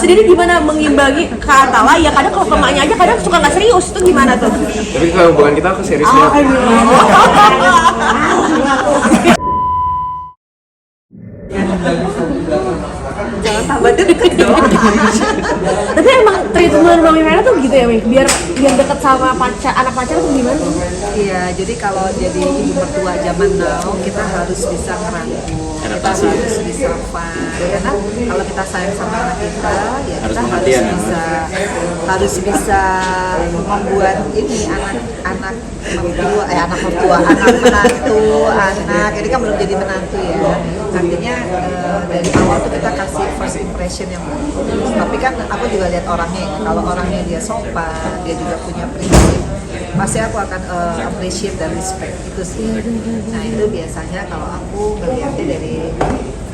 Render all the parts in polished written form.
sendiri gimana mengimbangi kata lah ya, kadang kalau ke emaknya aja kadang suka nggak serius tuh gimana tuh? Tapi kalau hubungan kita aku serius ya. Jangan tambah deket dong. Tapi emang treatment Mami Vera tuh gitu ya, Mi? Biar deket sama anak pacar tuh gimana? Iya, jadi kalau jadi ibu mertua zaman now kita harus bisa ngerangkul, kita harus bisa fun. Karena kalau kita sayang sama anak kita, ya kita harus bisa membuat ini anak menantu, anak ini kan belum jadi menantu ya. Artinya dari awal tuh kita kasih first impression yang bagus. Tapi kan aku juga lihat orangnya, kalau orangnya dia sopan, dia juga punya prinsip, pasti aku akan appreciate dan respect itu sih. Nah itu biasanya kalau aku ngeliatnya dari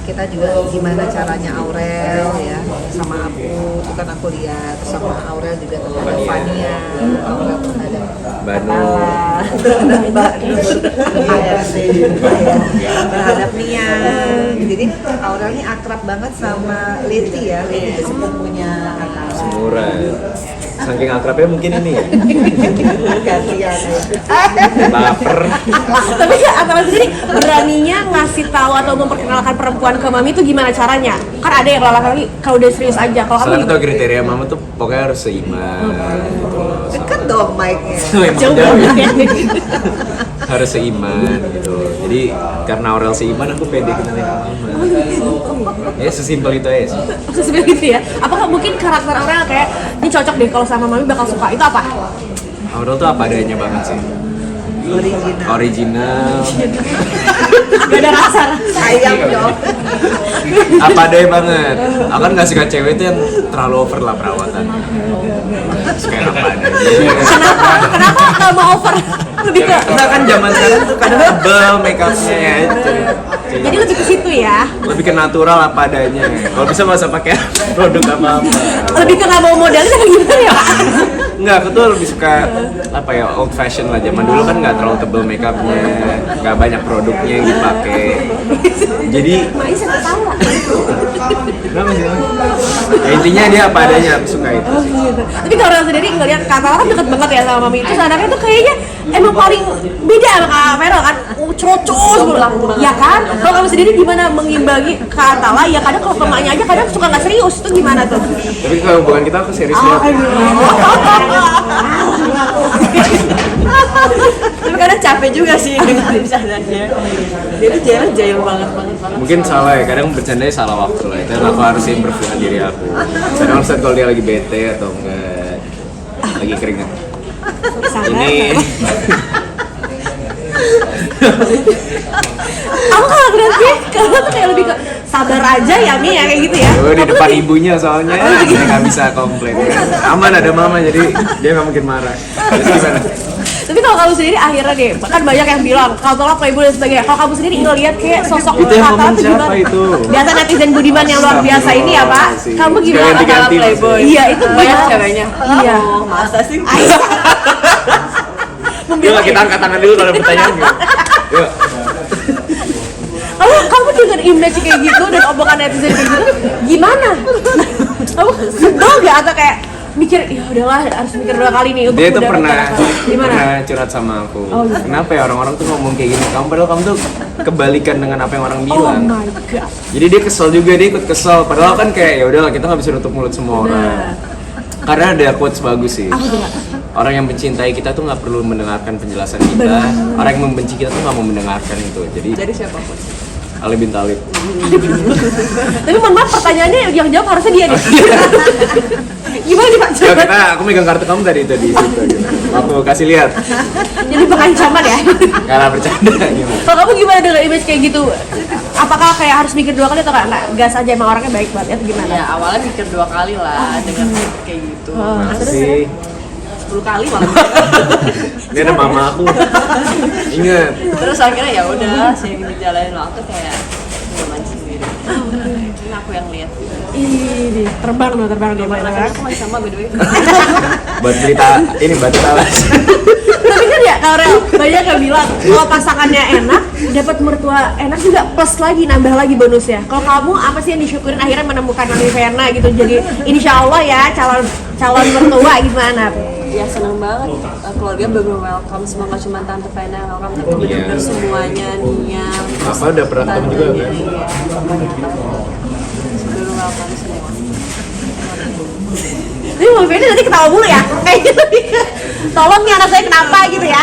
kita juga gimana caranya Aurel ya sama aku, itu kan aku lihat sama Aurel juga terhadap Fania, Aurel terhadap Batala, terhadap terhadap Nia. Jadi Aurel ini akrab banget sama Leti ya, Leti itu sepupunya Akal. Semurah. Saking akrabnya mungkin ini ya. Gantian. Baper. Tapi ya Akal sendiri beraninya ngasih tahu atau memperkenalkan perempuan ke Mami itu gimana caranya? Kan ada yang laki-laki kalau udah serius aja. Kalau Salah kamu satu kriteria mama tuh pokoknya harus seiman. Deket dong mic-nya. jauh banget ya. Harus seiman gitu. Jadi karena Aurel seiman aku pede kenalin ke mama. Ya sesimpel itu aja sih. Seperti gitu ya. Apakah mungkin karakter Aurel kayak ini cocok deh kalau sama Mami bakal suka, itu apa? Aurel tuh apa adanya banget sih. Original. Gak ada rasa. Sayang dong. Apa adanya banget. Aku kan gak suka cewek itu yang terlalu over lah perawatan. Suka apa adanya. Kenapa nggak mau over? Lebih ke Karena kan zaman sekarang tuh kadang tebel make upnya itu. jadi lebih ke situ ya. Lebih ke natural apa adanya. Kalau bisa nggak usah pakai produk apa-apa. Lebih ke nggak mau modalnya apa gimana ya, Pak? Enggak, aku tuh lebih suka apa ya, old fashion lah. Zaman dulu kan nggak terlalu tebel make upnya, nggak banyak produknya yang dipakai. Jadi Makanya saya ketawa. kenapa sih? Ya, intinya dia apa adanya, aku suka itu sih. Tapi kalau orang sendiri ngelihat Kak Tala kan deket banget ya sama Mami. Terus anaknya tuh kayaknya emang paling beda sama Kak Vero kan, cerocos ya kan? Kalau kamu sendiri gimana mengimbangi Kak Tala? Ya kadang kalau ke emaknya aja kadang suka nggak serius tuh gimana tuh? Tapi kalau hubungan kita aku serius ya. Tapi kadang capek juga sih dengan bercandanya. Dia tuh jahil banget. Mungkin salah ya, kadang bercandanya salah waktu lah. Itu aku harus improve diri aku. Kadang harus kalau dia lagi bete atau enggak lagi keringet. Ini Aku kalau ngeliatnya, kalau tuh kayak lebih ke sabar aja ya Mi ya kayak gitu ya. di depan ibunya soalnya dia nggak bisa komplain kan. Aman ada mama jadi dia nggak mungkin marah. Terus gimana? Tapi kalau kamu sendiri akhirnya deh, kan banyak yang bilang Kak Tala playboy dan sebagainya. Kalau kamu sendiri ngeliat kayak sosok Itu yang Kak Tala ngomong tuh siapa gimana? itu? Biasa netizen budiman yang luar biasa ini ya Pak. Kamu gimana? Ganti-ganti Kak Tala playboy? Iya itu Banyak gimana? ceweknya. Iya. Oh, masa sih? Yuk kita angkat tangan dulu kalau ada pertanyaan gitu. Yuk. Kamu dengan image kayak gitu dan omongan netizen kayak gitu, gimana? Kamu sebel gak atau kayak mikir ya udahlah harus mikir 2 kali nih untuk Dia tuh mendapatkan gimana? pernah curhat sama aku. Oh, iya. Kenapa ya orang-orang tuh ngomong kayak gini? Padahal kamu tuh kebalikan dengan apa yang orang Oh bilang. my god. Jadi dia kesel juga, dia ikut kesel. Padahal kan kayak ya udahlah kita nggak bisa nutup mulut semua orang. Karena ada quotes bagus sih. Orang yang mencintai kita tuh nggak perlu mendengarkan penjelasan kita. Orang yang membenci kita tuh nggak mau mendengarkan itu. Jadi siapa pun. Ali bin Thalib. Tapi mohon maaf pertanyaannya yang jawab harusnya dia deh. Gimana nih Pak? Ya kita, aku megang kartu kamu tadi itu di situ. Gitu. Aku kasih lihat. Jadi pengancaman ya? Karena bercanda gimana? Kalau kamu gimana dengan image kayak gitu? Apakah kayak harus mikir 2 kali atau nggak gas aja emang orangnya baik banget atau gimana? Ya awalnya mikir 2 kali lah dengan kayak gitu. Masih. 10 kali malah. Ini ada mama aku. Ingat. Terus akhirnya ya udah sih dijalanin waktu kayak nyaman sendiri. Ini aku yang lihat. Ini terbang dia mulai terbang. Aku masih sama by the way. Buat cerita ini batu talas. Tapi kan ya kalau Rel, banyak yang bilang kalau pasangannya enak, dapat mertua enak juga plus lagi nambah lagi bonusnya. Kalau kamu apa sih yang disyukurin akhirnya menemukan Mami Verna gitu? Jadi insya Allah ya calon mertua gimana? Ya seneng banget, keluarga bener-bener welcome, semua nggak cuma Tante Vena yang welcome, tapi bener-bener semuanya, Nia, Apa udah pernah ketemu juga kan? bener welcome semua. Tapi Mami Verna nanti ketawa mulu ya, kayak gitu. Tolong nih anak saya kenapa gitu ya?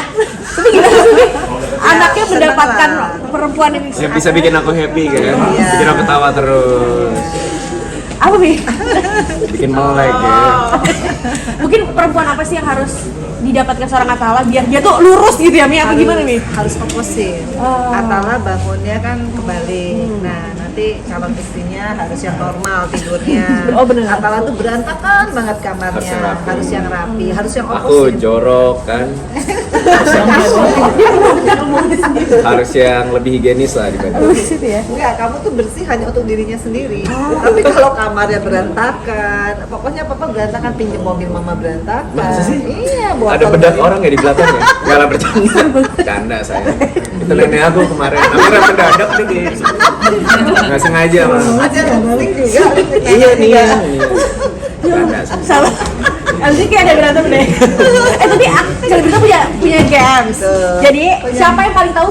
Tapi gimana sih? Anaknya mendapatkan perempuan yang Yang bisa bikin aku happy kan, bikin aku ketawa terus, apa nih? bikin melek ya. Mungkin perempuan apa sih yang harus didapatkan seorang Atala biar dia tuh lurus gitu ya, Mi? Apa gimana, Mi? Harus fokusin. Atala bangunnya kan kebalik. Nah, nanti calon istrinya harus yang normal tidurnya. Oh, bener. Atala tuh berantakan banget kamarnya. Harus yang rapi. Harus yang Aku opposite. jorok kan, harus yang lebih higienis lah dibanding. Situ ya. Enggak, kamu tuh bersih hanya untuk dirinya sendiri. Tapi kalau kamarnya berantakan, pokoknya papa berantakan, pinjam mobil mama berantakan. Masa sih? Iya, Ada bedak orang nggak di belakangnya? Nggak lah, bercanda. Bercanda saya. Itu nenek aku kemarin. Namanya mendadak nih. Nggak sengaja mah. Aja balik juga. Iya nih. Bercanda. Salah. Nanti kayak ada berantem deh. Tapi kita punya games. Jadi siapa yang paling tahu